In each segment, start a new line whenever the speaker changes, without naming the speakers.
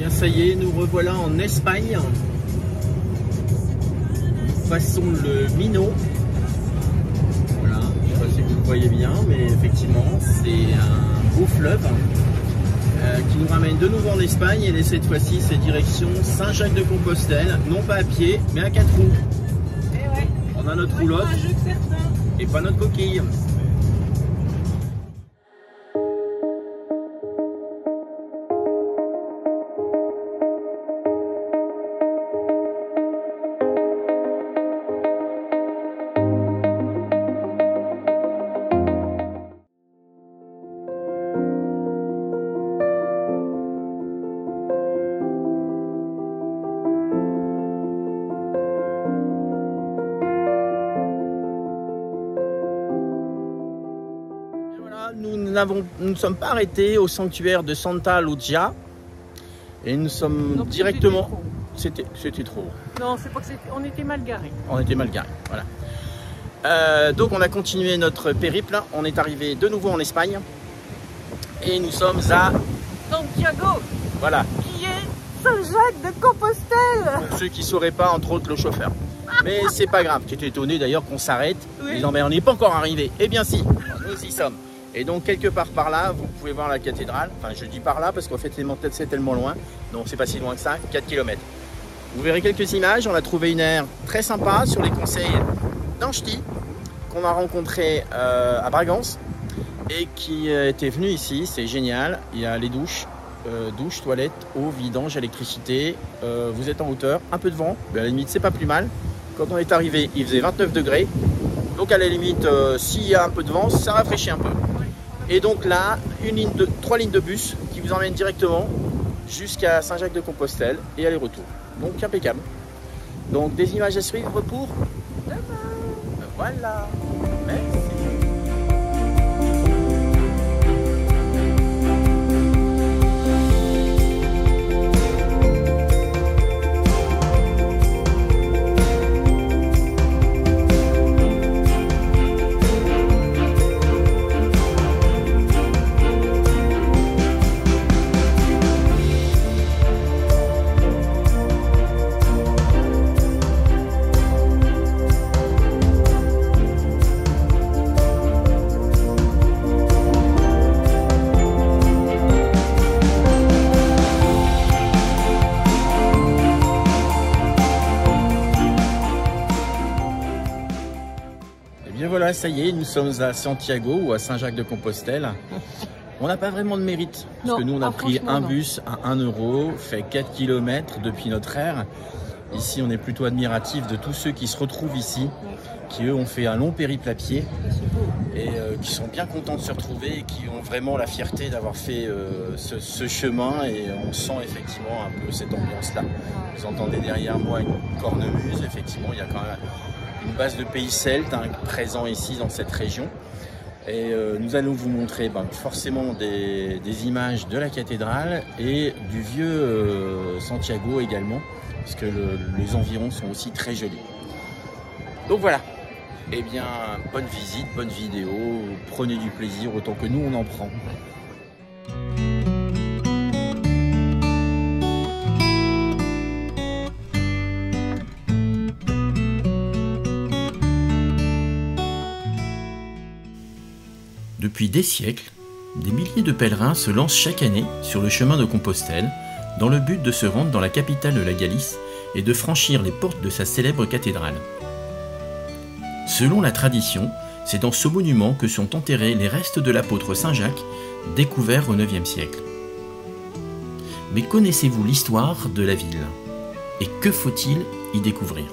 bien ça y est, nous revoilà en Espagne. Passons le Minho. Voilà, je ne sais pas si vous le voyez bien, mais effectivement, c'est un beau fleuve qui nous ramène de nouveau en Espagne. Et cette fois-ci, c'est direction Saint-Jacques-de-Compostelle, non pas à pied, mais à 4 roues.
Et ouais.
On a notre roulotte et pas notre coquille. Nous ne sommes pas arrêtés au sanctuaire de Santa Lucia et nous sommes
donc,
directement. C'était trop.
Non, c'est pas que on était mal garés.
On était mal garés, voilà. Donc on a continué notre périple. On est arrivé de nouveau en Espagne et nous sommes à
Santiago.
Voilà.
Qui est Saint-Jacques-de-Compostelle.
Pour ceux qui ne sauraient pas, entre autres le chauffeur. Mais c'est pas grave. Tu étais étonné d'ailleurs qu'on s'arrête.
Oui.
Disant mais on n'est pas encore arrivé. Eh bien si, nous y sommes. Et donc quelque part par là, vous pouvez voir la cathédrale. Enfin je dis par là parce qu'en fait c'est tellement loin. Donc c'est pas si loin que ça, 4 km. Vous verrez quelques images. On a trouvé une aire très sympa sur les conseils d'un ch'ti qu'on a rencontré à Bragance et qui était venu ici. C'est génial. Il y a les douches, toilettes, eau, vidange, électricité. Vous êtes en hauteur, un peu de vent. Mais à la limite c'est pas plus mal. Quand on est arrivé, il faisait 29 degrés. Donc à la limite, s'il y a un peu de vent, ça rafraîchit un peu. Et donc là, 3 lignes de bus qui vous emmènent directement jusqu'à Saint-Jacques-de-Compostelle et aller-retour. Donc impeccable. Donc des images à suivre pour demain. Voilà. Merci. Voilà, ça y est, nous sommes à Santiago ou à Saint-Jacques-de-Compostelle. On n'a pas vraiment de mérite, parce que nous on a pris un bus à 1 €, fait 4 km depuis notre aire. Ici on est plutôt admiratif de tous ceux qui se retrouvent ici, qui eux ont fait un long périple à pied et qui sont bien contents de se retrouver et qui ont vraiment la fierté d'avoir fait ce chemin, et on sent effectivement un peu cette ambiance-là. Vous entendez derrière moi une cornemuse, effectivement il y a quand même une base de pays celtes présent ici dans cette région. Et nous allons vous montrer forcément des images de la cathédrale et du vieux Santiago également, parce que les environs sont aussi très jolis. Donc voilà, eh bien bonne visite, bonne vidéo, prenez du plaisir autant que nous on en prend. Depuis des siècles, des milliers de pèlerins se lancent chaque année sur le chemin de Compostelle dans le but de se rendre dans la capitale de la Galice et de franchir les portes de sa célèbre cathédrale. Selon la tradition, c'est dans ce monument que sont enterrés les restes de l'apôtre Saint Jacques, découverts au IXe siècle. Mais connaissez-vous l'histoire de la ville? Et que faut-il y découvrir?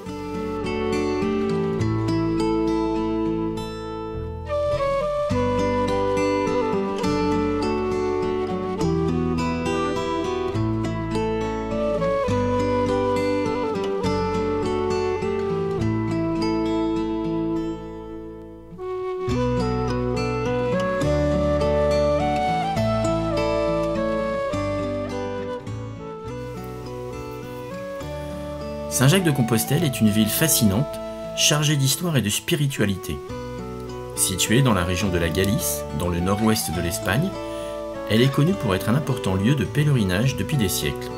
Saint-Jacques-de-Compostelle est une ville fascinante, chargée d'histoire et de spiritualité. Située dans la région de la Galice, dans le nord-ouest de l'Espagne, elle est connue pour être un important lieu de pèlerinage depuis des siècles.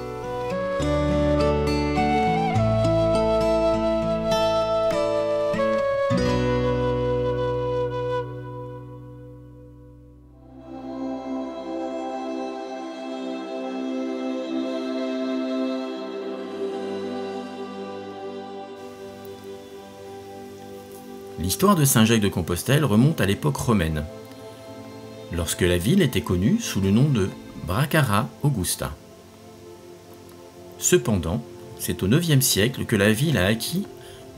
L'histoire de Saint-Jacques-de-Compostelle remonte à l'époque romaine, lorsque la ville était connue sous le nom de Bracara Augusta. Cependant, c'est au IXe siècle que la ville a acquis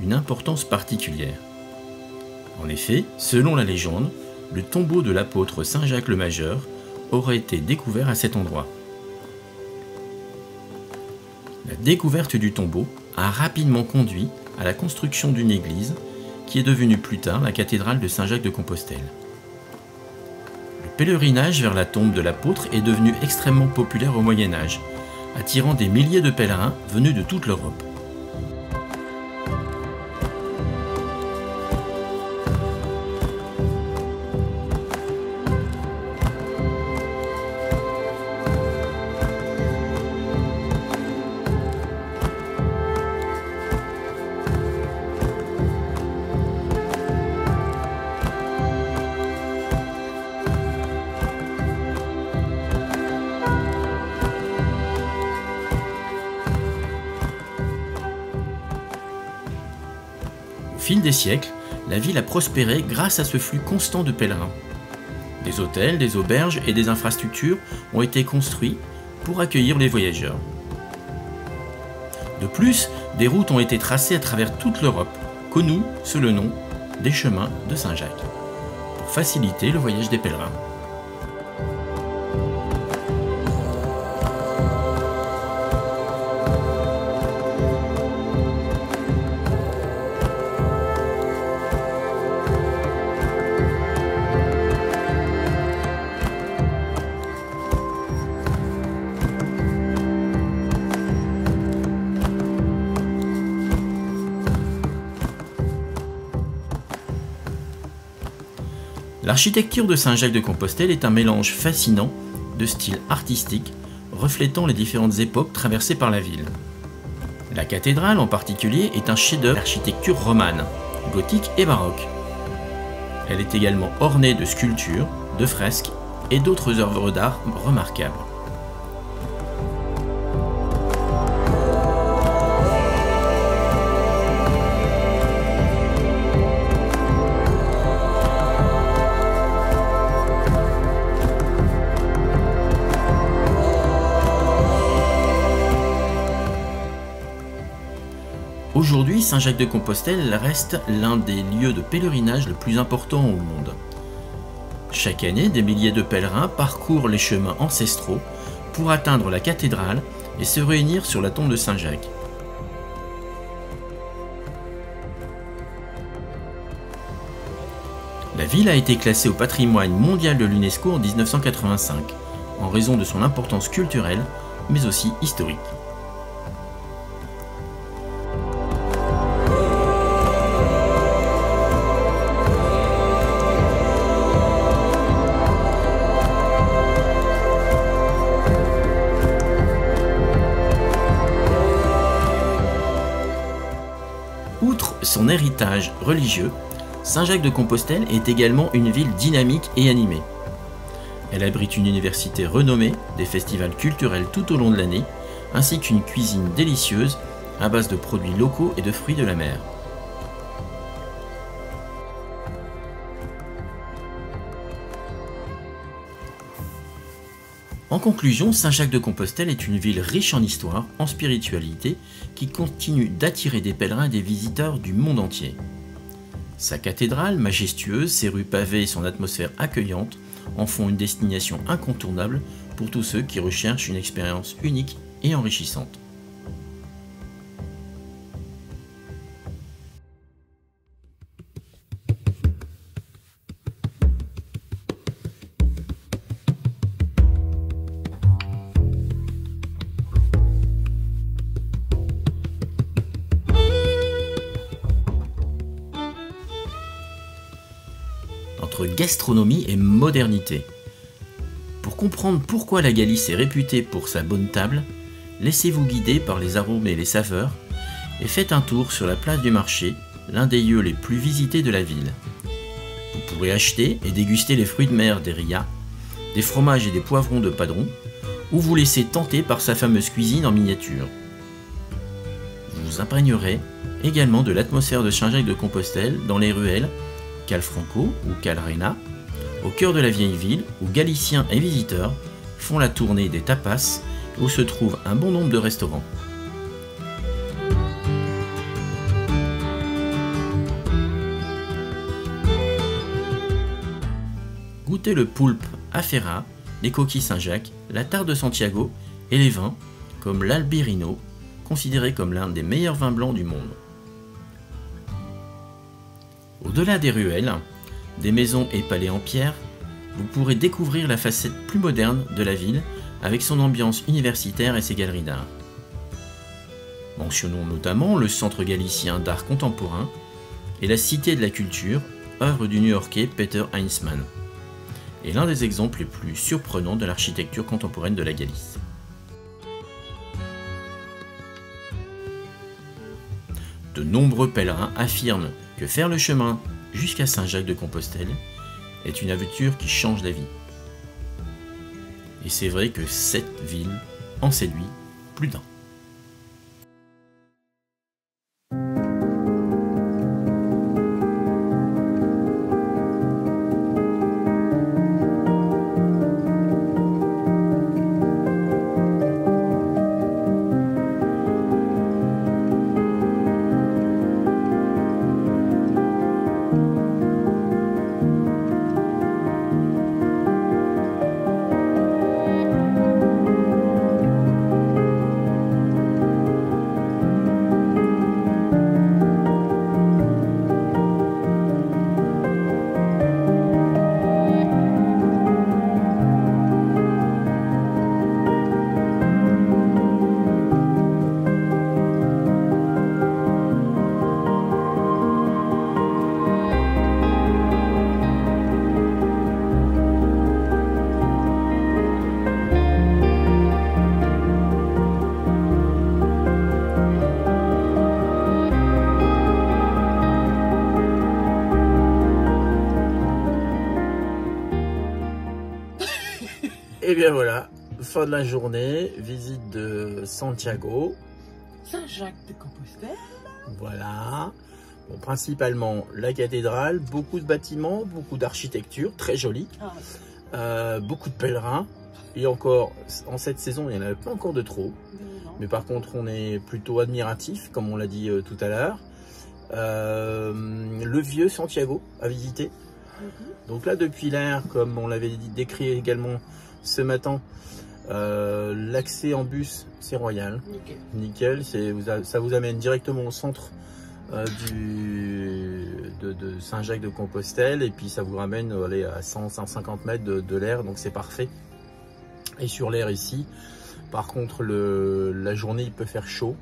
une importance particulière. En effet, selon la légende, le tombeau de l'apôtre Saint-Jacques le Majeur aurait été découvert à cet endroit. La découverte du tombeau a rapidement conduit à la construction d'une église qui est devenue plus tard la cathédrale de Saint-Jacques-de-Compostelle. Le pèlerinage vers la tombe de l'apôtre est devenu extrêmement populaire au Moyen-Âge, attirant des milliers de pèlerins venus de toute l'Europe. Au fil des siècles, la ville a prospéré grâce à ce flux constant de pèlerins. Des hôtels, des auberges et des infrastructures ont été construits pour accueillir les voyageurs. De plus, des routes ont été tracées à travers toute l'Europe, connues sous le nom des chemins de Saint-Jacques, pour faciliter le voyage des pèlerins. L'architecture de Saint-Jacques-de-Compostelle est un mélange fascinant de styles artistiques reflétant les différentes époques traversées par la ville. La cathédrale en particulier est un chef-d'œuvre d'architecture romane, gothique et baroque. Elle est également ornée de sculptures, de fresques et d'autres œuvres d'art remarquables. Aujourd'hui, Saint-Jacques-de-Compostelle reste l'un des lieux de pèlerinage le plus important au monde. Chaque année, des milliers de pèlerins parcourent les chemins ancestraux pour atteindre la cathédrale et se réunir sur la tombe de Saint-Jacques. La ville a été classée au patrimoine mondial de l'UNESCO en 1985, en raison de son importance culturelle, mais aussi historique. Outre son héritage religieux, Saint-Jacques-de-Compostelle est également une ville dynamique et animée. Elle abrite une université renommée, des festivals culturels tout au long de l'année, ainsi qu'une cuisine délicieuse à base de produits locaux et de fruits de la mer. En conclusion, Saint-Jacques-de-Compostelle est une ville riche en histoire, en spiritualité, qui continue d'attirer des pèlerins et des visiteurs du monde entier. Sa cathédrale, majestueuse, ses rues pavées et son atmosphère accueillante en font une destination incontournable pour tous ceux qui recherchent une expérience unique et enrichissante. Entre gastronomie et modernité. Pour comprendre pourquoi la Galice est réputée pour sa bonne table, laissez-vous guider par les arômes et les saveurs et faites un tour sur la place du marché, l'un des lieux les plus visités de la ville. Vous pourrez acheter et déguster les fruits de mer des Ria, des fromages et des poivrons de Padron, ou vous laisser tenter par sa fameuse cuisine en miniature. Vous vous imprégnerez également de l'atmosphère de Saint-Jacques-de-Compostelle dans les ruelles Calfranco ou Calrena, au cœur de la vieille ville où Galiciens et visiteurs font la tournée des tapas où se trouve un bon nombre de restaurants. Goûtez le poulpe à Ferra, les coquilles Saint-Jacques, la tarte de Santiago et les vins comme l'Albirino, considéré comme l'un des meilleurs vins blancs du monde. Au-delà des ruelles, des maisons et palais en pierre, vous pourrez découvrir la facette plus moderne de la ville avec son ambiance universitaire et ses galeries d'art. Mentionnons notamment le Centre galicien d'art contemporain et la Cité de la culture, œuvre du New-Yorkais Peter Heinzmann, et l'un des exemples les plus surprenants de l'architecture contemporaine de la Galice. De nombreux pèlerins affirment que faire le chemin jusqu'à Saint-Jacques-de-Compostelle est une aventure qui change la vie. Et c'est vrai que cette ville en séduit plus d'un. Et bien voilà, fin de la journée, visite de Santiago.
Saint-Jacques-de-Compostelle.
Voilà. Bon, principalement la cathédrale, beaucoup de bâtiments, beaucoup d'architecture, très jolie. Beaucoup de pèlerins. Et encore, en cette saison, il n'y en avait pas encore de trop. Mais par contre, on est plutôt admiratif, comme on l'a dit tout à l'heure. Le vieux Santiago à visiter. Donc là, depuis l'air, comme on l'avait décrit également ce matin, l'accès en bus, c'est royal. Nickel. Ça vous amène directement au centre de Saint-Jacques-de-Compostelle. Et puis ça vous ramène à 100-150 mètres de l'air. Donc c'est parfait. Et sur l'air ici, par contre, la journée, il peut faire chaud.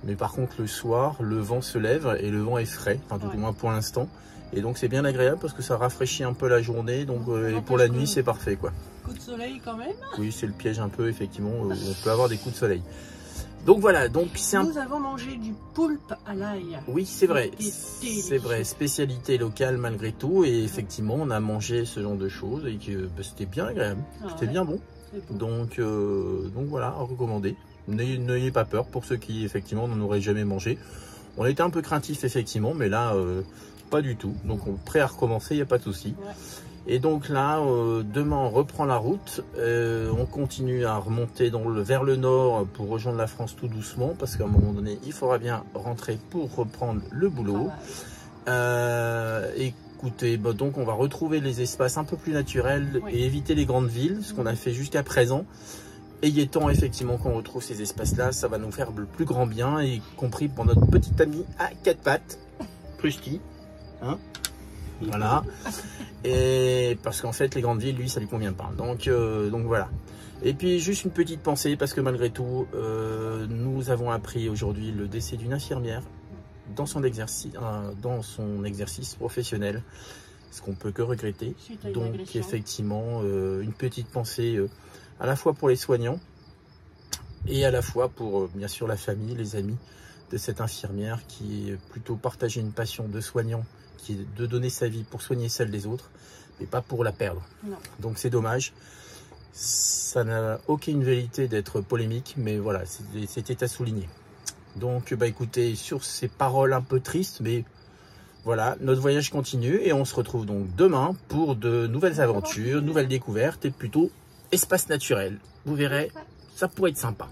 Mais par contre, le soir, le vent se lève et le vent est frais, enfin, tout au moins pour l'instant. Et donc, c'est bien agréable parce que ça rafraîchit un peu la journée. Donc, et pour la nuit, c'est parfait, quoi.
Coup de soleil quand même.
Oui, c'est le piège un peu, effectivement. On peut avoir des coups de soleil. Donc voilà, donc c'est
Nous avons mangé du poulpe à l'ail.
Oui, c'est vrai. C'est vrai, spécialité locale malgré tout. Et effectivement, on a mangé ce genre de choses et que c'était bien agréable. C'était bien bon. Donc voilà, à recommander. N'ayez pas peur pour ceux qui effectivement n'en auraient jamais mangé. On était un peu craintifs effectivement, mais là pas du tout. Donc on est prêt à recommencer, il n'y a pas de souci. Et donc là, demain on reprend la route. On continue à remonter vers le nord pour rejoindre la France tout doucement, parce qu'à un moment donné, il faudra bien rentrer pour reprendre le boulot. Écoutez, donc on va retrouver les espaces un peu plus naturels et éviter les grandes villes, ce qu'on a fait jusqu'à présent. Et il est temps effectivement qu'on retrouve ces espaces-là, ça va nous faire le plus grand bien, y compris pour notre petit ami à quatre pattes, Prusti. Hein, voilà. Et parce qu'en fait, les grandes villes, lui, ça lui convient pas. Donc voilà. Et puis juste une petite pensée, parce que malgré tout, nous avons appris aujourd'hui le décès d'une infirmière dans son exercice professionnel, ce qu'on peut que regretter. Donc effectivement, une petite pensée à la fois pour les soignants et à la fois pour bien sûr la famille, les amis de cette infirmière qui est plutôt partagé une passion de soignant, qui est de donner sa vie pour soigner celle des autres, mais pas pour la perdre.
Non.
Donc c'est dommage. Ça n'a aucune vérité d'être polémique, mais voilà, c'était à souligner. Donc bah écoutez, sur ces paroles un peu tristes, mais voilà, notre voyage continue et on se retrouve donc demain pour de nouvelles aventures, nouvelles découvertes et plutôt espace naturel. Vous verrez, ça pourrait être sympa.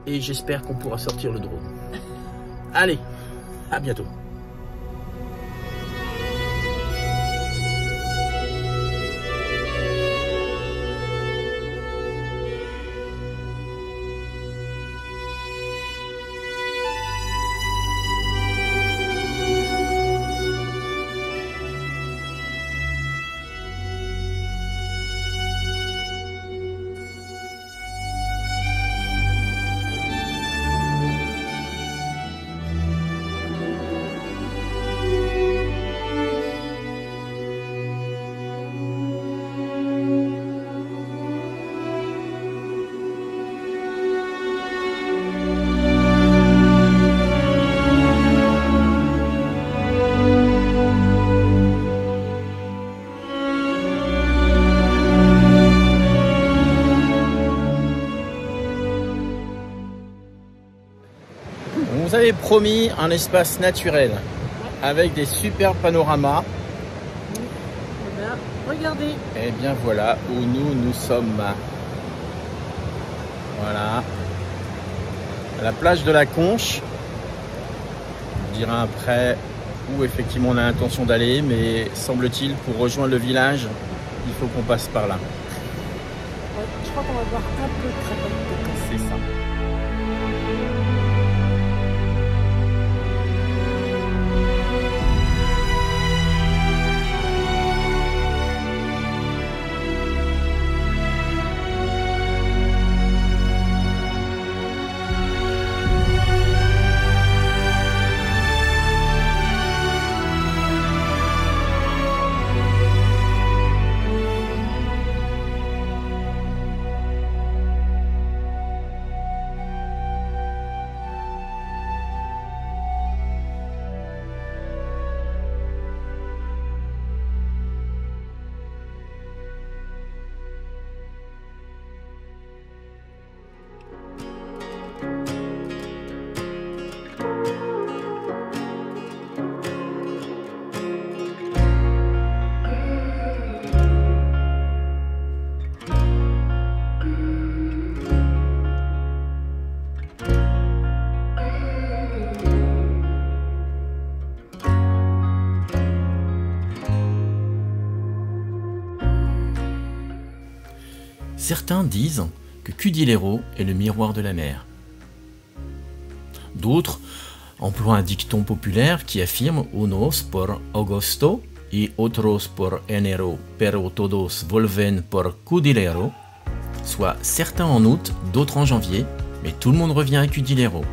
Et j'espère qu'on pourra sortir le drone. Allez, à bientôt. On vous avait promis un espace naturel avec des super panoramas.
Eh bien, regardez.
Et bien voilà où nous sommes. Voilà. À la plage de la Conche. On dira après où effectivement on a l'intention d'aller, mais semble-t-il pour rejoindre le village, il faut qu'on passe par là.
Ouais, je crois qu'on va voir un peu très bonne.
C'est ça. Certains disent que Cudillero est le miroir de la mer. D'autres emploient un dicton populaire qui affirme unos por agosto y otros por enero, pero todos volven por Cudillero, soit certains en août, d'autres en janvier, mais tout le monde revient à Cudillero.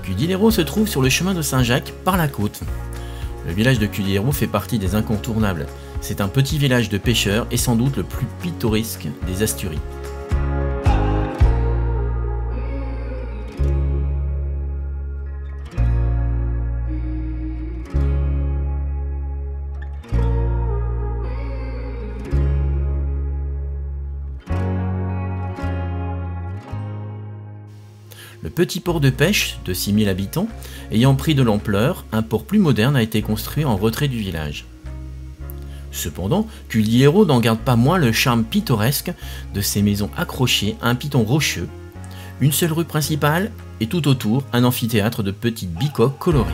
Cudillero se trouve sur le chemin de Saint-Jacques par la côte. Le village de Cudillero fait partie des incontournables. C'est un petit village de pêcheurs et sans doute le plus pittoresque des Asturies. Le petit port de pêche, de 6000 habitants, ayant pris de l'ampleur, un port plus moderne a été construit en retrait du village. Cependant, Cudillero n'en garde pas moins le charme pittoresque de ses maisons accrochées à un piton rocheux, une seule rue principale et tout autour un amphithéâtre de petites bicoques colorées.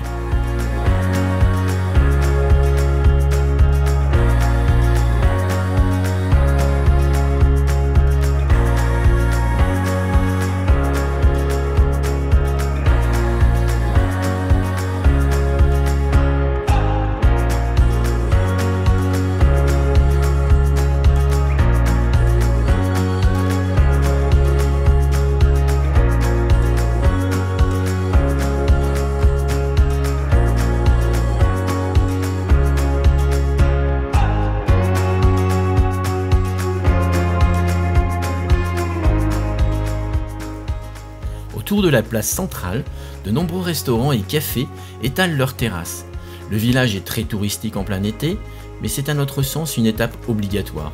Autour de la place centrale, de nombreux restaurants et cafés étalent leurs terrasses. Le village est très touristique en plein été, mais c'est à notre sens une étape obligatoire.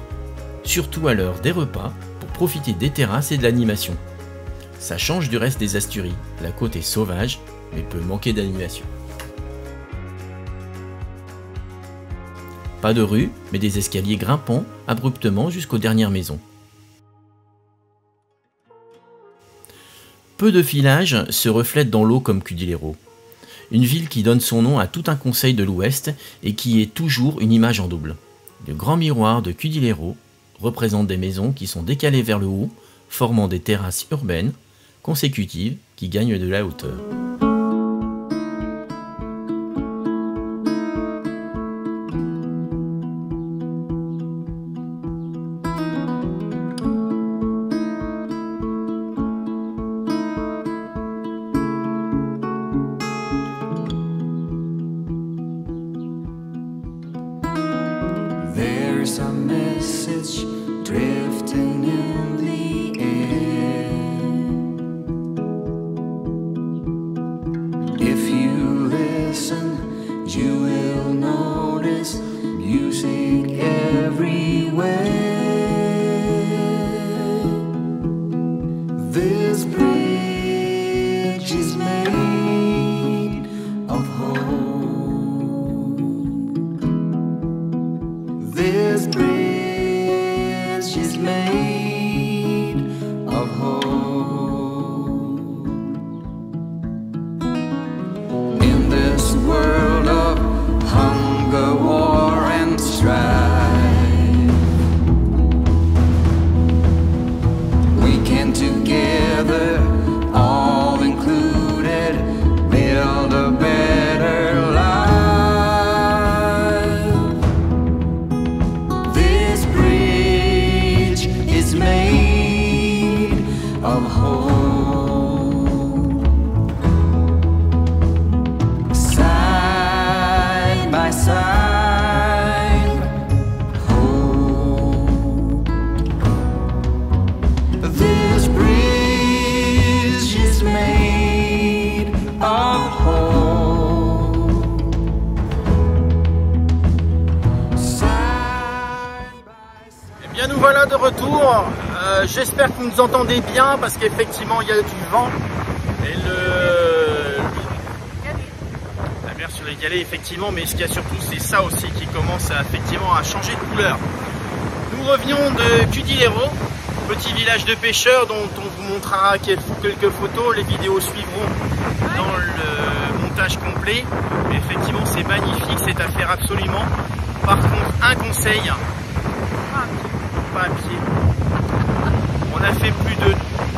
Surtout à l'heure des repas, pour profiter des terrasses et de l'animation. Ça change du reste des Asturies, la côte est sauvage, mais peut manquer d'animation. Pas de rue, mais des escaliers grimpants abruptement jusqu'aux dernières maisons. Peu de villages se reflètent dans l'eau comme Cudillero. Une ville qui donne son nom à tout un conseil de l'Ouest et qui est toujours une image en double. Le grand miroir de Cudillero représente des maisons qui sont décalées vers le haut, formant des terrasses urbaines consécutives qui gagnent de la hauteur.
There's a message drifting in the air. If you listen, you will notice music everywhere. This bridge is made of hope. This bridge is made of hope. In this world of hunger, war, and strife, we can together, all included, build a better life. Made of hope. Side by side, hope. This bridge is made of hope. Side by side.
Eh bien nous voilà de retour. J'espère que vous nous entendez bien parce qu'effectivement il y a du vent et la mer sur les galets effectivement, mais ce qu'il y a surtout c'est ça aussi qui commence effectivement à changer de couleur. Nous revenons de Cudillero, petit village de pêcheurs dont on vous montrera quelques photos, les vidéos suivront dans le montage complet. Mais effectivement c'est magnifique, c'est à faire absolument. Par contre un conseil, pas à pied. On a fait plus de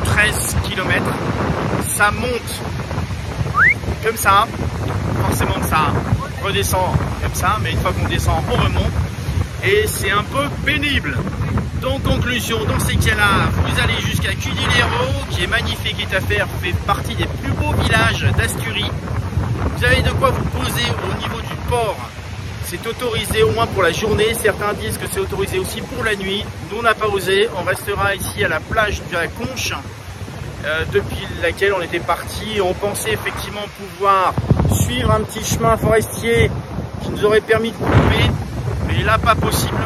13 km, ça monte comme ça, forcément ça redescend comme ça, mais une fois qu'on descend on remonte et c'est un peu pénible. Donc conclusion, dans ces cas-là, vous allez jusqu'à Cudillero qui est magnifique, qui est à faire, fait partie des plus beaux villages d'Asturies. Vous avez de quoi vous poser au niveau du port. C'est autorisé au moins pour la journée, certains disent que c'est autorisé aussi pour la nuit. Nous on n'a pas osé, on restera ici à la plage de la Conche, depuis laquelle on était parti. On pensait effectivement pouvoir suivre un petit chemin forestier qui nous aurait permis de couper, mais là pas possible.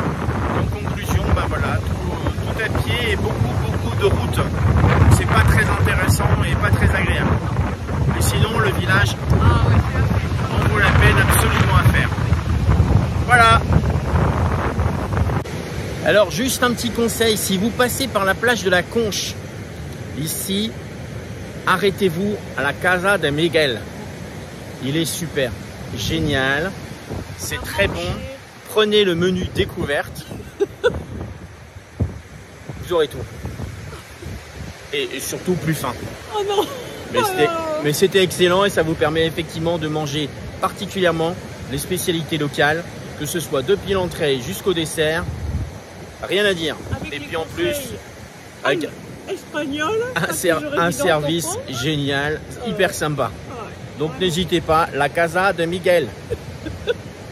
En conclusion, ben voilà, tout à pied et beaucoup de routes. C'est pas très intéressant et pas très agréable. Mais sinon le village en vaut la peine absolument à faire. Voilà. Alors juste un petit conseil, si vous passez par la plage de la Conche, ici, arrêtez-vous à la Casa de Miguel. Il est super, génial, c'est très bon. Prenez le menu découverte, vous aurez tout. Et surtout plus fin.
Oh non.
Mais c'était excellent et ça vous permet effectivement de manger particulièrement les spécialités locales, que ce soit depuis l'entrée jusqu'au dessert, rien à dire.
Avec
et puis en plus, avec
espagnol,
un service génial, hyper sympa. Donc n'hésitez pas, la Casa de Miguel.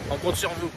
On compte sur vous.